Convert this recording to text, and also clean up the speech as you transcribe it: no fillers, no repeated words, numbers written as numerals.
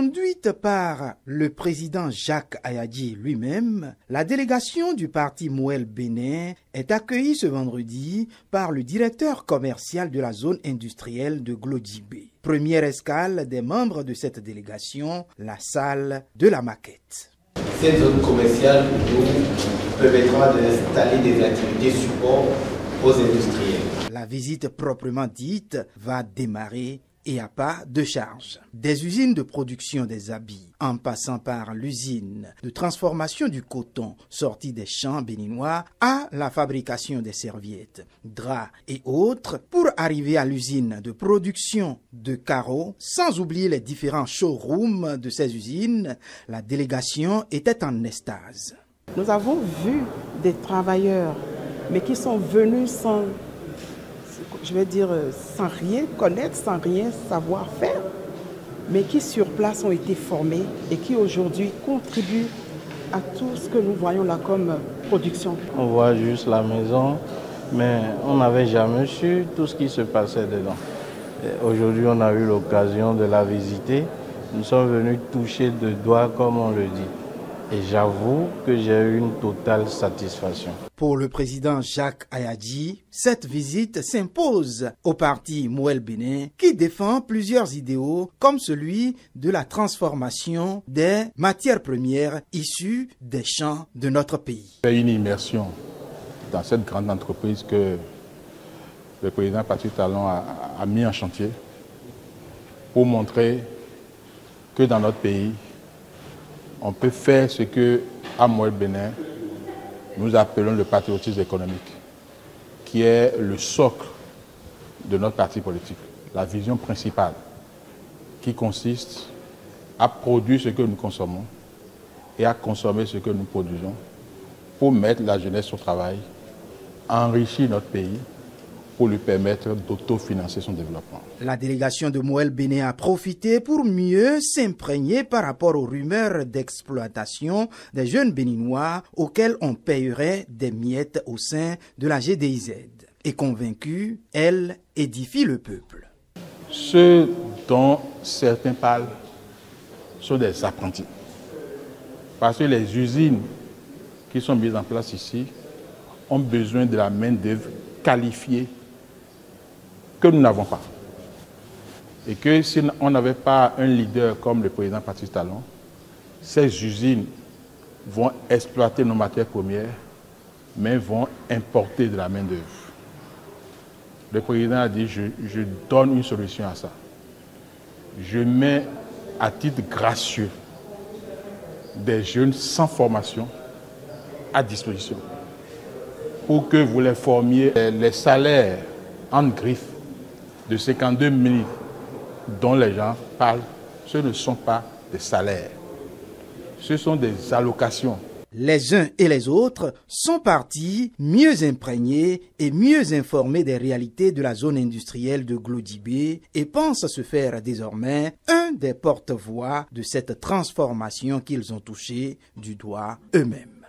Conduite par le président Jacques Ayadji lui-même, la délégation du parti Mouel Bénin est accueillie ce vendredi par le directeur commercial de la zone industrielle de Glodjibé. Première escale des membres de cette délégation, la salle de la maquette. Cette zone commerciale nous permettra d'installer des activités support aux industriels. La visite proprement dite va démarrer et à pas de charge. Des usines de production des habits, en passant par l'usine de transformation du coton sorti des champs béninois à la fabrication des serviettes, draps et autres, pour arriver à l'usine de production de carreaux, sans oublier les différents showrooms de ces usines, la délégation était en extase. Nous avons vu des travailleurs, mais qui sont venus sans rien connaître, sans rien savoir faire, mais qui sur place ont été formés et qui aujourd'hui contribuent à tout ce que nous voyons là comme production. On voit juste la maison, mais on n'avait jamais su tout ce qui se passait dedans. Aujourd'hui, on a eu l'occasion de la visiter. Nous sommes venus toucher de doigts, comme on le dit. Et j'avoue que j'ai eu une totale satisfaction. Pour le président Jacques Ayadji, cette visite s'impose au parti Mouel Bénin qui défend plusieurs idéaux comme celui de la transformation des matières premières issues des champs de notre pays. C'est une immersion dans cette grande entreprise que le président Patrice Talon a mis en chantier pour montrer que dans notre pays, on peut faire ce que, à Mouel Bénin, nous appelons le patriotisme économique, qui est le socle de notre parti politique. La vision principale, qui consiste à produire ce que nous consommons et à consommer ce que nous produisons pour mettre la jeunesse au travail, enrichir notre pays, pour lui permettre d'autofinancer son développement. La délégation de Mouel Bénin a profité pour mieux s'imprégner par rapport aux rumeurs d'exploitation des jeunes béninois auxquels on payerait des miettes au sein de la GDIZ. Et convaincue, elle édifie le peuple. Ceux dont certains parlent sont des apprentis. Parce que les usines qui sont mises en place ici ont besoin de la main-d'œuvre qualifiée que nous n'avons pas. Et que si on n'avait pas un leader comme le président Patrice Talon, ces usines vont exploiter nos matières premières, mais vont importer de la main-d'œuvre. Le président a dit, je donne une solution à ça. Je mets à titre gracieux des jeunes sans formation à disposition pour que vous les formiez. Les salaires en griffe de 52 000 dont les gens parlent, ce ne sont pas des salaires, ce sont des allocations. Les uns et les autres sont partis mieux imprégnés et mieux informés des réalités de la zone industrielle de Glodjibé et pensent se faire désormais un des porte-voix de cette transformation qu'ils ont touché du doigt eux-mêmes.